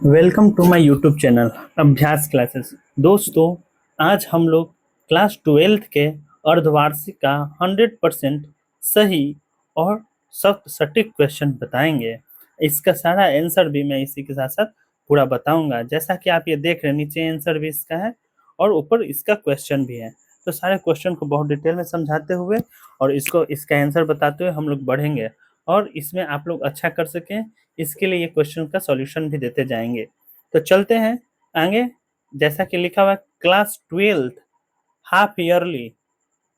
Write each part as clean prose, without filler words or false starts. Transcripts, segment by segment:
Welcome to my YouTube channel Abhyas classes. दोस्तों, आज हम लोग क्लास 12th के अर्धवार्षिक का 100% सही और सख्त सटीक क्वेश्चन बताएंगे। इसका सारा आंसर भी मैं इसी के साथ साथ पूरा बताऊंगा। जैसा कि आप ये देख रहे हैं, नीचे आंसर भी इसका है और ऊपर इसका क्वेश्चन भी है। तो सारे क्वेश्चन को बहुत डिटेल में समझाते हुए और इसका आंसर बताते हुए हम लोग बढ़ेंगे और इसमें आप लोग अच्छा कर सकें, इसके लिए ये क्वेश्चन का सॉल्यूशन भी देते जाएंगे। तो चलते हैं आगे। जैसा कि लिखा हुआ है, class 12th half yearly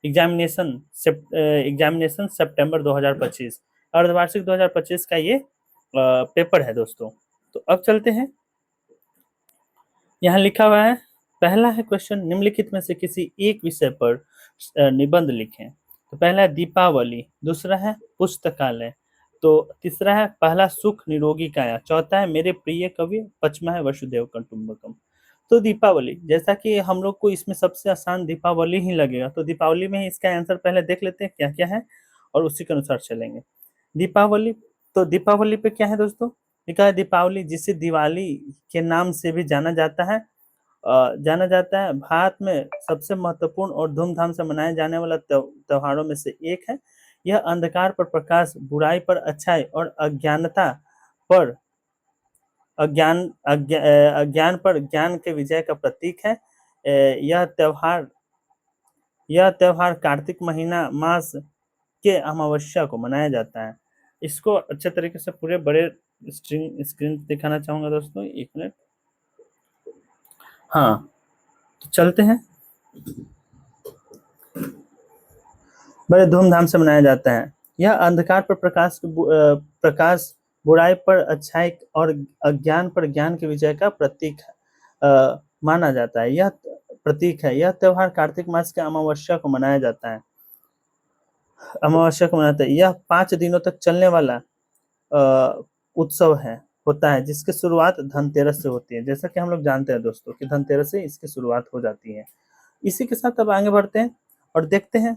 examination सितंबर 2025, अर्धवार्षिक 2025 का ये पेपर है दोस्तों। तो अब चलते हैं। यहाँ लिखा हुआ है, पहला है क्वेश्चन, निम्नलिखित में से किसी एक विषय पर निबंध लिखें। तो पहला है दीपावली, दूसरा है पुस्तकालय, तो तीसरा है पहला सुख निरोगी काया, चौथा है मेरे प्रिय कवि, पांचवा है वसुदेव कुटुंबकम। तो दीपावली, जैसा कि हम लोग को इसमें सबसे आसान दीपावली ही लगेगा, तो दीपावली में ही इसका आंसर पहले देख लेते हैं क्या क्या है और उसी के अनुसार चलेंगे। दीपावली, तो दीपावली पे क्या है दोस्तों, लिखा है दीपावली जिसे दिवाली के नाम से भी जाना जाता है, भारत में सबसे महत्वपूर्ण और धूमधाम से मनाए जाने वाला त्योहारों में से एक है। यह अंधकार पर प्रकाश, बुराई पर अच्छाई और पर अज्ञान पर ज्ञान के विजय का प्रतीक है। यह त्योहार कार्तिक महीना मास के अमावस्या को मनाया जाता है। इसको अच्छे तरीके से पूरे बड़े स्क्रीन दिखाना चाहूंगा दोस्तों, एक मिनट। हाँ, तो चलते हैं। बड़े धूमधाम से मनाया जाता है। यह अंधकार पर प्रकाश, बुराई पर अच्छाई और अज्ञान पर ज्ञान के विजय का माना जाता है। यह प्रतीक है। यह त्योहार कार्तिक मास के अमावस्या को मनाया जाता है। अमावस्या को मनाते हैं। यह 5 दिनों तक चलने वाला उत्सव होता है, जिसकी शुरुआत धनतेरस से होती है। जैसा कि हम लोग जानते हैं दोस्तों कि धनतेरस से इसकी शुरुआत हो जाती है। इसी के साथ अब आगे बढ़ते हैं और देखते हैं।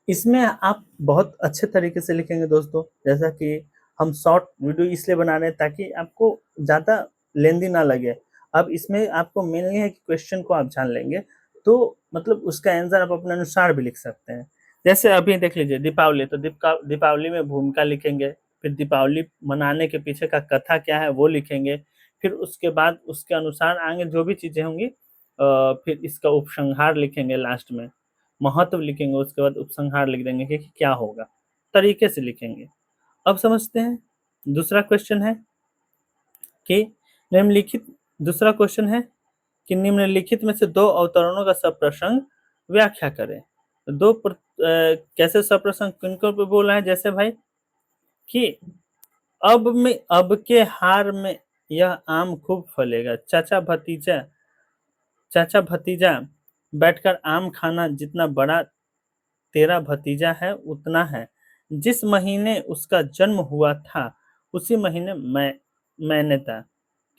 इसमें आप बहुत अच्छे तरीके से लिखेंगे दोस्तों, जैसा कि हम शॉर्ट वीडियो इसलिए बना रहे हैं ताकि आपको ज़्यादा लेंदी ना लगे। अब इसमें आपको मेनली है कि क्वेश्चन को आप जान लेंगे तो मतलब उसका आंसर आप अपने अनुसार भी लिख सकते हैं। जैसे अभी देख लीजिए दीपावली, तो दीपावली में भूमिका लिखेंगे, फिर दीपावली मनाने के पीछे का कथा क्या है वो लिखेंगे, फिर उसके बाद उसके अनुसार आगे जो भी चीज़ें होंगी फिर इसका उपसंहार लिखेंगे, लास्ट में महत्व लिखेंगे, उसके बाद उपसंहार लिख देंगे कि क्या होगा, तरीके से लिखेंगे। अब समझते हैं। दूसरा क्वेश्चन है कि निम्नलिखित दूसरा क्वेश्चन है कि निम्नलिखित में से दो अवतरणों का सप्रसंग व्याख्या करें। कैसे सप्रसंग किनको पे बोला है, जैसे भाई कि अब के हार में यह आम खूब फलेगा, चाचा भतीजा बैठकर आम खाना, जितना बड़ा तेरा भतीजा है उतना है, जिस महीने उसका जन्म हुआ था उसी महीने मैंने था। तो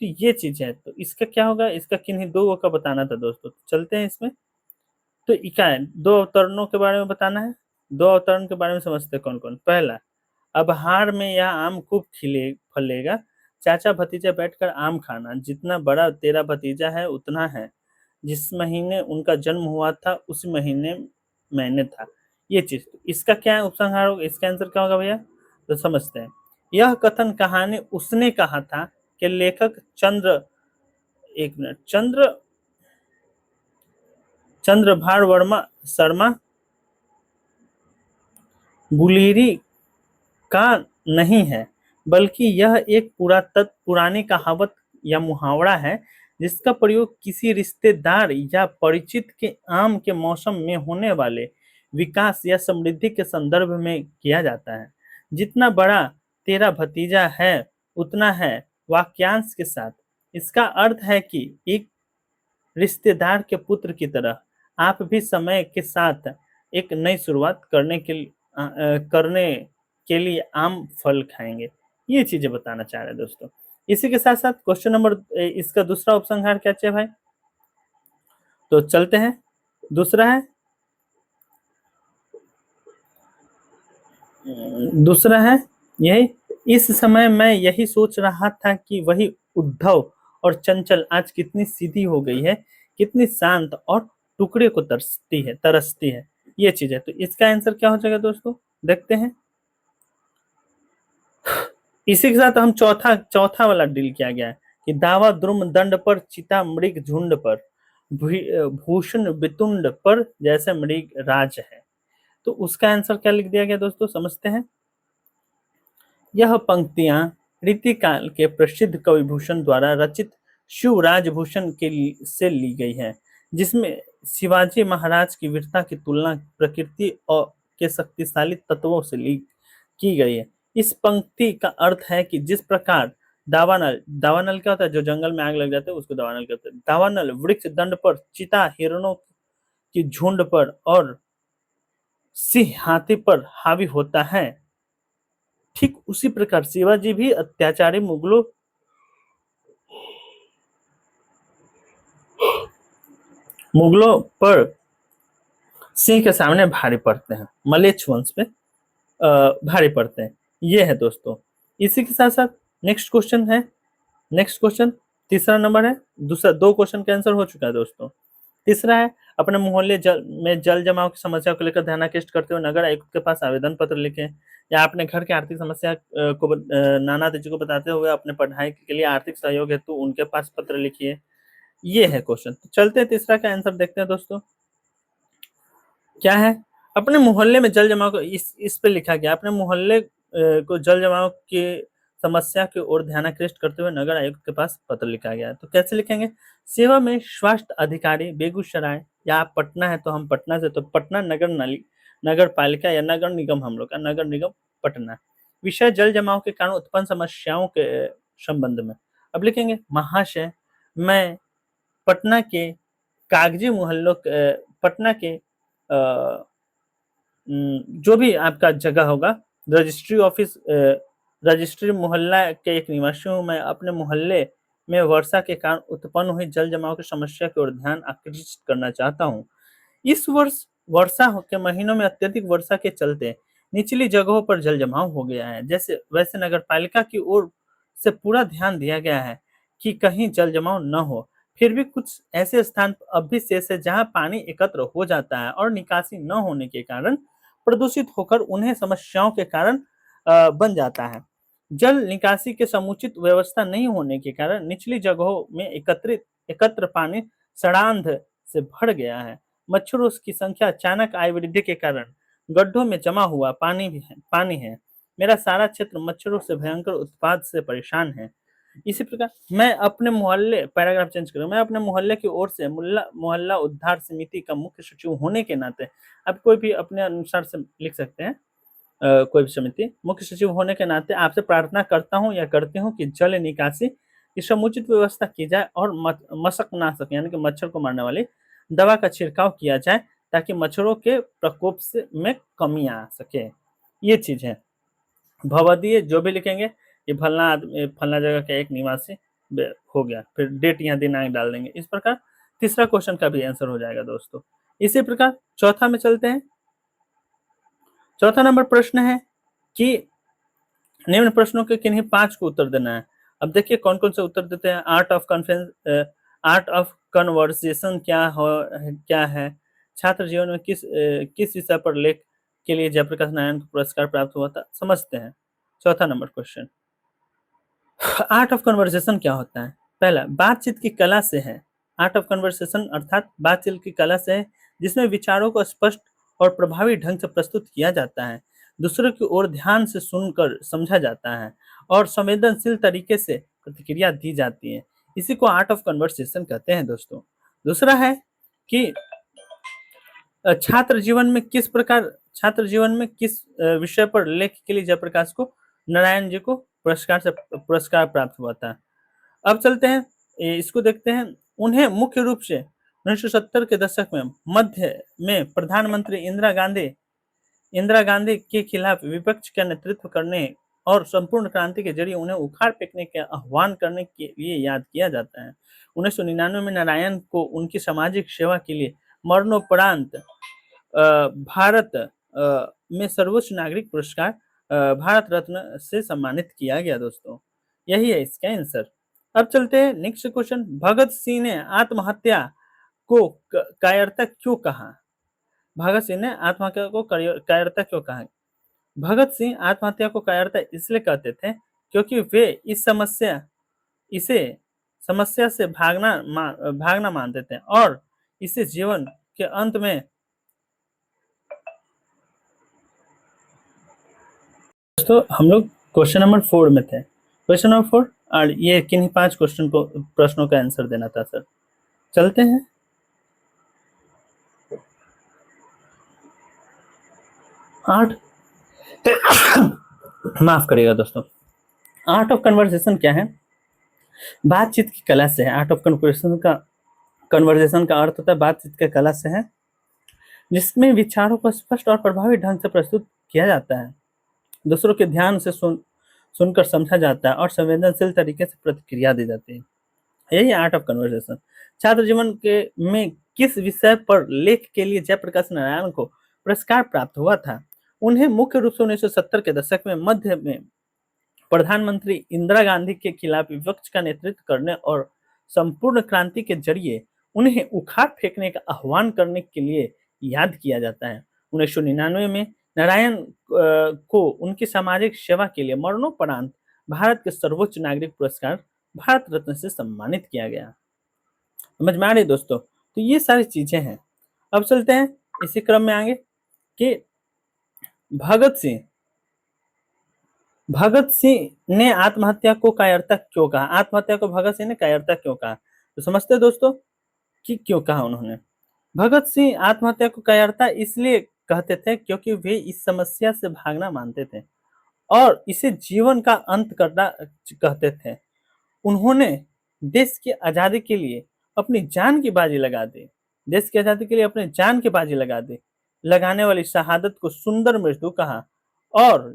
ये चीज है, तो इसका क्या होगा, इसका किन्हीं दो का बताना था दोस्तों। तो चलते हैं इसमें। तो इका है, दो अवतरणों के बारे में बताना है। दो अवतरण के बारे में समझते हैं कौन कौन। पहला, अब हार में यह आम खूब फलेगा, चाचा भतीजा बैठकर आम खाना, जितना बड़ा तेरा भतीजा है उतना है, जिस महीने उनका जन्म हुआ था उसी महीने मैंने था। ये चीज, इसका क्या है उपसंहार होगा, इसका आंसर क्या होगा भैया, तो समझते हैं। यह कथन कहानी उसने कहा था कि लेखक चंद्रभार वर्मा शर्मा गुलेरी का नहीं है, बल्कि यह एक पुरानी कहावत या मुहावरा है, जिसका प्रयोग किसी रिश्तेदार या परिचित के आम के मौसम में होने वाले विकास या समृद्धि के संदर्भ में किया जाता है। जितना बड़ा तेरा भतीजा है उतना है, वाक्यांश के साथ इसका अर्थ है कि एक रिश्तेदार के पुत्र की तरह आप भी समय के साथ एक नई शुरुआत करने के लिए आम फल खाएंगे। ये चीजें बताना चाह रहे हैं दोस्तों। इसी के साथ साथ क्वेश्चन नंबर, इसका दूसरा उपसंहार क्या चाहिए भाई, तो चलते हैं। दूसरा है यही, इस समय मैं यही सोच रहा था कि वही उद्धव और चंचल आज कितनी सीधी हो गई है, कितनी शांत और टुकड़े को तरसती है। ये चीज है। तो इसका आंसर क्या हो जाएगा दोस्तों, देखते हैं। इसी के साथ हम चौथा चौथा वाला डील किया गया है कि दावा द्रुम दंड पर, चिता मृग झुंड पर, भूषण वितुंड पर, जैसे मृग राज है। तो उसका आंसर क्या लिख दिया गया दोस्तों, समझते हैं। यह पंक्तियां रीतिकाल के प्रसिद्ध कवि भूषण द्वारा रचित शिवराज भूषण से ली गई है, जिसमें शिवाजी महाराज की वीरता की तुलना प्रकृति और के शक्तिशाली तत्वों से की गई है। इस पंक्ति का अर्थ है कि जिस प्रकार दावानल, दावानल क्या होता है, जो जंगल में आग लग जाते हैं उसको दावानल कहते हैं। दावानल वृक्ष दंड पर, चिता हिरणों की झुंड पर और सिंह हाथी पर हावी होता है, ठीक उसी प्रकार शिवाजी भी अत्याचारी मुगलों पर सिंह के सामने भारी पड़ते हैं, मलेच्छ वंश पे भारी पड़ते हैं। ये है दोस्तों। इसी के साथ साथ नेक्स्ट क्वेश्चन है, नेक्स्ट क्वेश्चन तीसरा नंबर है। दूसरा दो क्वेश्चन का आंसर हो चुका है दोस्तों। तीसरा है, अपने मोहल्ले में जल जमाव की समस्या को लेकर ध्यानाकृष्ट करते हुए नगर आयुक्त के पास आवेदन पत्र लिखें, या अपने घर की आर्थिक समस्या को नाना जी को बताते हुए अपने पढ़ाई के लिए आर्थिक सहयोग हेतु उनके पास पत्र लिखिए। ये है क्वेश्चन। तो चलते हैं तीसरा का आंसर देखते हैं दोस्तों। क्या है, अपने मोहल्ले में जल जमाव को इस पे लिखा गया, अपने मोहल्ले को जल जमाव की समस्या की ओर ध्यानाकृष्ट करते हुए नगर आयुक्त के पास पत्र लिखा गया है। तो कैसे लिखेंगे, सेवा में स्वास्थ्य अधिकारी बेगूसराय, या आप पटना है तो हम पटना से, तो पटना नगर पालिका या नगर निगम, हम लोग का नगर निगम पटना। विषय जल जमाव के कारण उत्पन्न समस्याओं के संबंध में। अब लिखेंगे, महाशय मैं पटना के कागजी मोहल्लों, पटना के जो भी आपका जगह होगा, रजिस्ट्री ऑफिस, रजिस्ट्री मोहल्ला के एक निवासी हूँ। मैं अपने मोहल्ले में वर्षा के कारण उत्पन्न हुई जल जमाव की समस्या की ओर ध्यान आकर्षित करना चाहता हूँ। इस वर्ष वर्षा के महीनों में अत्यधिक वर्षा के चलते निचली जगहों पर जल जमाव हो गया है। जैसे वैसे नगर पालिका की ओर से पूरा ध्यान दिया गया है कि कहीं जल जमाव न हो, फिर भी कुछ ऐसे स्थान अब भी शेष है जहां पानी एकत्र हो जाता है और निकासी न होने के कारण प्रदूषित होकर उन्हें समस्याओं के कारण बन जाता है। जल निकासी के समुचित व्यवस्था नहीं होने के कारण निचली जगहों में एकत्र पानी सड़ांध से भर गया है। मच्छरों की संख्या अचानक आय वृद्धि के कारण गड्ढों में जमा हुआ पानी है। मेरा सारा क्षेत्र मच्छरों से भयंकर उत्पाद से परेशान है। इसी प्रकार मैं अपने मोहल्ले, पैराग्राफ चेंज करूँ, मैं अपने मोहल्ले की ओर से मोहल्ला उद्धार समिति का मुख्य सचिव होने के नाते, आप कोई भी अपने अनुसार से लिख सकते हैं, कोई भी समिति, मुख्य सचिव होने के नाते आपसे प्रार्थना करता हूं या करती हूं कि जल निकासी की समुचित व्यवस्था की जाए और मशकनाशक यानी कि मच्छर को मारने वाली दवा का छिड़काव किया जाए, ताकि मच्छरों के प्रकोप में कमी आ सके। ये चीज है। भवदीय जो भी लिखेंगे, ये फलना आदमी, फलना जगह का एक निवासी हो गया, फिर डेट यहाँ दिनांक डाल देंगे। इस प्रकार तीसरा क्वेश्चन का भी आंसर हो जाएगा दोस्तों। इसी प्रकार चौथा में चलते हैं। चौथा नंबर प्रश्न है कि निम्न प्रश्नों के किन्हीं 5 को उत्तर देना है। अब देखिए कौन कौन से उत्तर देते हैं। आर्ट ऑफ कन्वर्सेशन क्या है, छात्र जीवन में किस विषय पर लेख के लिए जयप्रकाश नारायण को पुरस्कार प्राप्त हुआ था, समझते हैं। चौथा number question, art of conversation क्या होता है। पहला, बातचीत की कला से है। आर्ट ऑफ कन्वर्सेशन अर्थात बातचीत की कला से है, जिसमें विचारों को स्पष्ट और प्रभावी ढंग से प्रस्तुत किया जाता है, दूसरों की ओर ध्यान से सुनकर समझा जाता है और संवेदनशील तरीके से प्रतिक्रिया दी जाती है। इसी को आर्ट ऑफ कन्वर्सेशन कहते हैं दोस्तों। दूसरा है कि छात्र जीवन में किस विषय पर लेख के लिए जयप्रकाश को नारायण जी को पुरस्कार प्राप्त हुआ था। अब चलते हैं, इसको देखते हैं। उन्हें मुख्य रूप से 1970 के दशक में मध्य में प्रधानमंत्री इंदिरा गांधी के खिलाफ विपक्ष का नेतृत्व करने और संपूर्ण क्रांति के जरिए उन्हें उखाड़ फेंकने का आह्वान करने के लिए याद किया जाता है। 1999 में नारायण को उनकी सामाजिक सेवा के लिए मरणोपरांत भारत में सर्वोच्च नागरिक पुरस्कार भारत रत्न से सम्मानित किया गया दोस्तों। यही है इसका आंसर। अब चलते हैं नेक्स्ट क्वेश्चन। भगत सिंह ने आत्महत्या को कायरता क्यों कहा? भगत सिंह ने आत्महत्या को कायरता क्यों कहा? भगत सिंह आत्महत्या को कायरता इसलिए कहते थे क्योंकि वे इसे समस्या से भागना मानते थे और इसे जीवन के अंत में दोस्तों हम लोग क्वेश्चन नंबर 4 में थे। क्वेश्चन नंबर 4 और ये किन्हीं 5 प्रश्नों का आंसर देना था सर। चलते हैं 8 माफ करिएगा दोस्तों। आर्ट ऑफ कन्वर्सेशन क्या है? बातचीत की कला से है। आर्ट ऑफ कन्वर्सेशन का अर्थ होता है बातचीत की कला से है, जिसमें विचारों को स्पष्ट और प्रभावी ढंग से प्रस्तुत किया जाता है, दूसरों के ध्यान से सुनकर समझा जाता है और संवेदनशील तरीके से प्रतिक्रिया दी जाती है। यही आर्ट ऑफ कन्वर्सेशन। छात्र जीवन के में किस विषय पर लेख के लिए जयप्रकाश नारायण को पुरस्कार प्राप्त हुआ था? उन्हें मुख्य रूप से 1970 के दशक में मध्य में प्रधानमंत्री इंदिरा गांधी के खिलाफ विपक्ष का नेतृत्व करने और संपूर्ण क्रांति के जरिए उन्हें उखाड़ फेंकने का आह्वान करने के लिए याद किया जाता है। 1999 में नारायण को उनकी सामाजिक सेवा के लिए मरणोपरांत भारत के सर्वोच्च नागरिक पुरस्कार भारत रत्न से सम्मानित किया गया। समझ में आ रही दोस्तों? तो ये सारी चीजें हैं। अब चलते हैं इसी क्रम में आगे कि भगत सिंह ने आत्महत्या को कायरता क्यों कहा? आत्महत्या को भगत सिंह ने कायरता क्यों कहा? तो समझते हैं दोस्तों कि क्यों कहा उन्होंने। भगत सिंह आत्महत्या को कायरता इसलिए कहते थे क्योंकि वे इस समस्या से भागना मानते थे और इसे जीवन का अंत करना कहते थे। उन्होंने देश की आजादी के लिए अपनी जान की बाजी लगा दी। देश की आजादी के लिए अपनी जान की बाजी लगा दी। लगाने वाली शहादत को सुंदर मृत्यु कहा और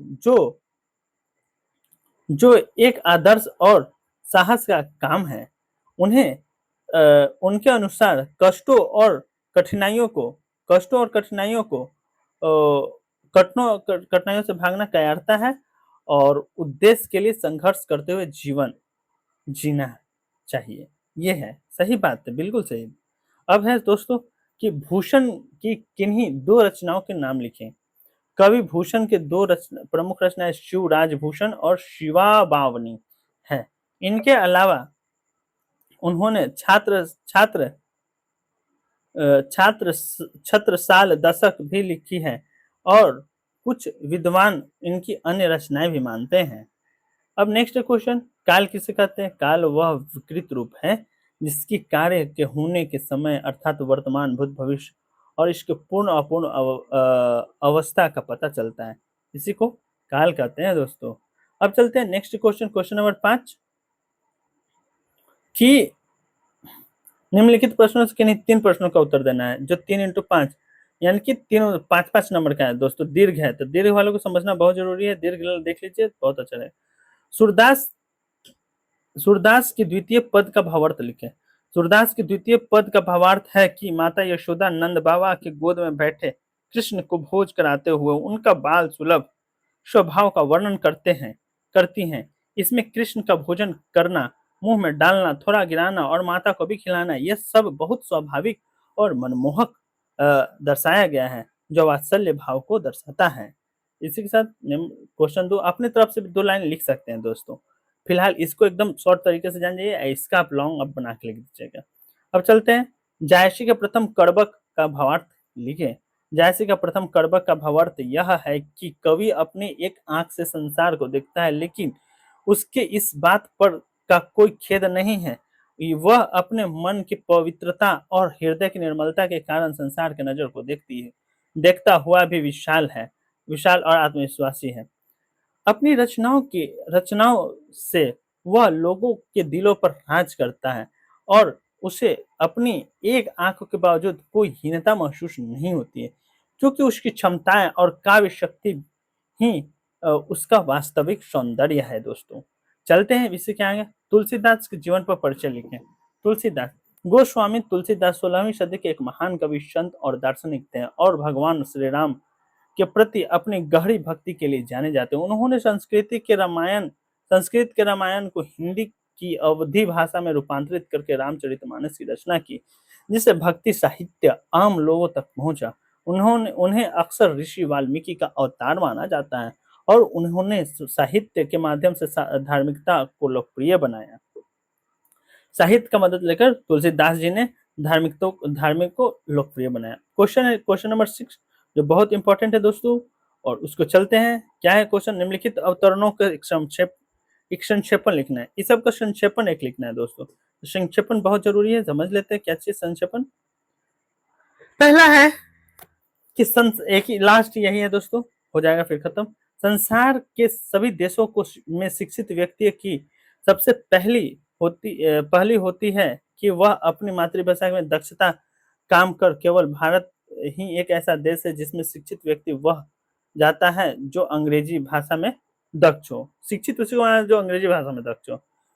जो एक आदर्श और साहस का काम है। उन्हें उनके अनुसार कठिनाइयों से भागना कायरता है और उद्देश्य के लिए संघर्ष करते हुए जीवन जीना चाहिए। ये है सही बात है, बिल्कुल सही। अब है दोस्तों कि भूषण की किन्हीं 2 रचनाओं के नाम लिखें। कवि भूषण के 2 प्रमुख रचनाएं शिवराज भूषण और शिवा बावनी है। इनके अलावा उन्होंने छत्रसाल दशक भी लिखी है और कुछ विद्वान इनकी अन्य रचनाएं भी मानते हैं। अब नेक्स्ट क्वेश्चन, काल किसे कहते हैं? काल वह विकृत रूप है जिसकी कार्य के होने के समय अर्थात वर्तमान, भूत, भविष्य और इसके पूर्ण अपूर्ण अवस्था का पता चलता है। इसी को काल कहते हैं दोस्तों। अब चलते हैं नेक्स्ट क्वेश्चन, क्वेश्चन नंबर 5 कि निम्नलिखित प्रश्नों से किन्हीं 3 प्रश्नों का उत्तर देना है, जो 3 × 5 यानी कि तीनों 5-5 नंबर का है दोस्तों। दीर्घ है तो दीर्घ वालों को समझना बहुत जरूरी है। दीर्घ देख लीजिए, बहुत अच्छा है। सूरदास की द्वितीय पद का भावार्थ लिखें। सूरदास की द्वितीय पद का भावार्थ है कि माता यशोदा नंद बाबा के गोद में बैठे कृष्ण को भोज कराते हुए उनका बाल सुलभ स्वभाव का वर्णन करती हैं। इसमें कृष्ण का भोजन करना, मुंह में डालना, थोड़ा गिराना और माता को भी खिलाना, यह सब बहुत स्वाभाविक और मनमोहक दर्शाया गया है, जो वात्सल्य भाव को दर्शाता है। इसी के साथ क्वेश्चन 2 अपने तरफ से भी 2 लाइन लिख सकते हैं दोस्तों। फिलहाल इसको एकदम शॉर्ट तरीके से जान जाइए, इसका आप लॉन्ग अब बना के लिख दीजिएगा। अब चलते हैं, जायसी के प्रथम कर्बक का भावार्थ लिखें। जायसी का प्रथम कर्बक का भावार्थ यह है कि कवि अपनी एक आंख से संसार को देखता है, लेकिन उसके इस बात पर का कोई खेद नहीं है। वह अपने मन की पवित्रता और हृदय की निर्मलता के कारण संसार के नजर को देखता हुआ भी विशाल और आत्मविश्वासी है। अपनी रचनाओं से वह लोगों के दिलों पर राज करता है और उसे अपनी एक आंख के बावजूद कोई हीनता महसूस नहीं होती है, क्योंकि उसकी क्षमताएं और काव्य शक्ति ही उसका वास्तविक सौंदर्य है दोस्तों। चलते हैं विषय क्या आगे। तुलसीदास के जीवन पर परिचय लिखें। तुलसीदास गोस्वामी तुलसीदास 16वीं सदी के एक महान कवि, संत और दार्शनिक थे और भगवान श्री राम के प्रति अपनी गहरी भक्ति के लिए जाने जाते हैं। उन्होंने संस्कृत के रामायण को हिंदी की अवधी भाषा में रूपांतरित करके रामचरितमानस की रचना की, जिससे भक्ति साहित्य आम लोगों तक पहुंचा। उन्हें अक्सर ऋषि वाल्मीकि का अवतार माना जाता है और उन्होंने साहित्य के माध्यम से धार्मिकता को लोकप्रिय बनाया। साहित्य का मदद लेकर तुलसीदास जी ने धार्मिक को लोकप्रिय बनाया। क्वेश्चन नंबर 6 जो बहुत इंपॉर्टेंट है दोस्तों, और उसको चलते हैं। क्या है क्वेश्चन? निम्नलिखित अवतरणों का एक संक्षेपण लिखना है। इस सब का संक्षेपण एक लिखना है दोस्तों। संक्षेपण बहुत जरूरी है, समझ लेते हैं क्या चीज संक्षेपण। पहला है कि एक ही लास्ट यही है दोस्तों, हो जाएगा फिर खत्म। संसार के सभी देशों को में शिक्षित व्यक्ति की सबसे पहली होती है कि वह अपनी मातृभाषा में दक्षता काम कर। केवल भारत ही एक ऐसा देश है जिसमें शिक्षित व्यक्ति वह जाता है जो अंग्रेजी भाषा में दक्ष हो। शिक्षित उसी को जो अंग्रेजी भाषा में दक्ष हो।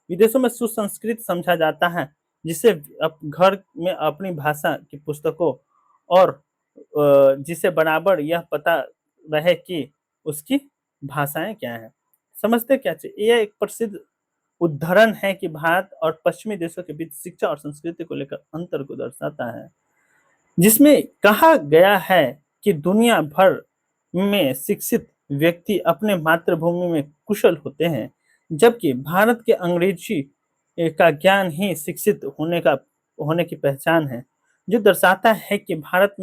विदेशों में सुसंस्कृत समझा जाता है जिसे घर में अपनी भाषा की पुस्तकों और जिसे बराबर यह पता रहे कि उसकी भाषाएं क्या है। समझते क्या चाहिए? यह एक प्रसिद्ध उदाहरण है कि भारत और पश्चिमी देशों के बीच शिक्षा और संस्कृति को लेकर अंतर को दर्शाता है, जिसमें कहा गया है कि दुनिया भर में शिक्षित व्यक्ति अपने मातृभूमि में कुशल होते हैं, जबकि भारत के अंग्रेजी का ज्ञान ही शिक्षित होने की पहचान है, जो दर्शाता है कि भारत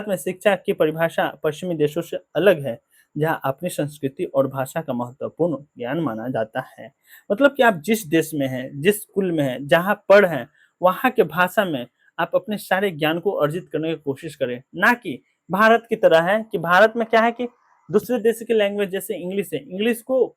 में शिक्षा की परिभाषा पश्चिमी देशों से अलग है, जहां अपनी संस्कृति और भाषा का महत्वपूर्ण ज्ञान माना जाता है। मतलब कि आप जिस देश में हैं, जिस स्कूल में हैं, जहां पढ़ हैं, वहां के भाषा में आप अपने सारे ज्ञान को अर्जित करने की कोशिश करें, ना कि भारत की तरह है कि भारत में क्या है कि दूसरे देश की लैंग्वेज जैसे इंग्लिश है, इंग्लिश को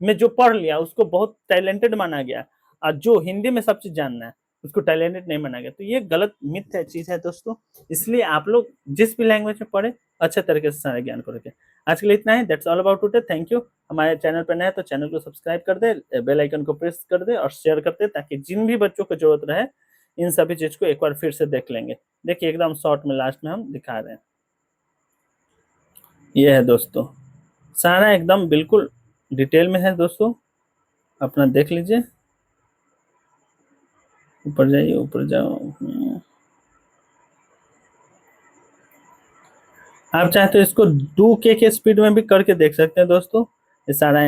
में जो पढ़ लिया उसको बहुत टैलेंटेड माना गया, और जो हिंदी में सब चीज जानना है उसको टैलेंटेड नहीं माना गया। तो ये गलत मिथ है, चीज है दोस्तों। इसलिए आप लोग जिस भी लैंग्वेज में पढ़े अच्छे तरीके से सारे ज्ञान को रखें। आज के लिए इतना ही। That's all about today. Thank you. हमारे चैनल पर नए तो चैनल को सब्सक्राइब कर दे, बेल आइकन को प्रेस कर दे और शेयर कर दे, ताकि जिन भी बच्चों को जरूरत रहे इन सभी चीज को एक बार फिर से देख लेंगे। देखिए एकदम शॉर्ट में लास्ट में हम दिखा रहे हैं। ये है दोस्तों, सारा एकदम बिल्कुल डिटेल में है दोस्तों, अपना देख लीजिए। ऊपर जाइए, ऊपर जाओ। आप चाहे तो इसको 2K के स्पीड में भी करके देख सकते हैं दोस्तों। ये सारा